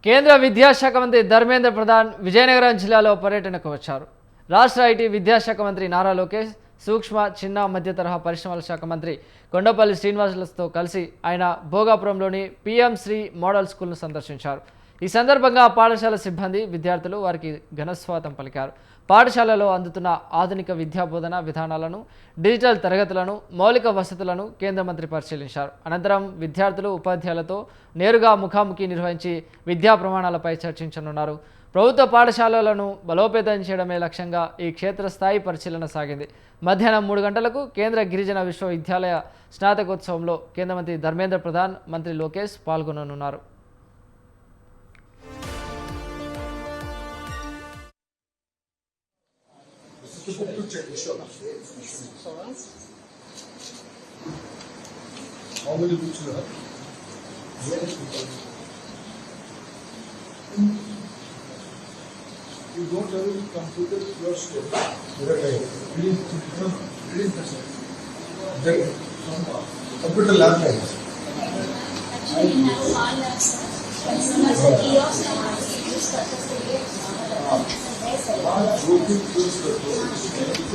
కేంద్ర విద్యాశాఖ మంత్రి ధర్మేంద్ర ప్రధాన్ విజయనగరం జిల్లాలో పర్యటనకు వచ్చారు. రాష్ట్ర ఐటీ విద్యాశాఖ మంత్రి నారా లోకేష్, సూక్ష్మ, చిన్న, మధ్య తరహా పరిశ్రమల శాఖ మంత్రి కొండపల్లి శ్రీనివాసులతో కలిసి ఆయన భోగాపురంలోని పీఎం శ్రీ మోడల్ స్కూల్ను సందర్శించారు. ఈ సందర్భంగా పాఠశాల సిబ్బంది, విద్యార్థులు వారికి ఘనస్వాగతం పలికారు. పాఠశాలలో అందుతున్న ఆధునిక విద్యా బోధన విధానాలను, డిజిటల్ తరగతులను, మౌలిక వసతులను కేంద్ర మంత్రి పరిశీలించారు. అనంతరం విద్యార్థులు, ఉపాధ్యాయులతో నేరుగా ముఖాముఖి నిర్వహించి విద్యా ప్రమాణాలపై చర్చించనున్నారు. ప్రభుత్వ పాఠశాలలను బలోపేతం చేయడమే లక్ష్యంగా ఈ క్షేత్రస్థాయి పరిశీలన సాగింది. మధ్యాహ్నం 3 గంటలకు కేంద్ర గిరిజన విశ్వవిద్యాలయ స్నాతకోత్సవంలో కేంద్ర మంత్రి ధర్మేంద్ర ప్రధాన్, మంత్రి Lokesh పాల్గొననున్నారు. How many books you have? You don't have any computer first. Computer lab. Actually, we have all labs, sir. As a kiosk, use purpose के लिए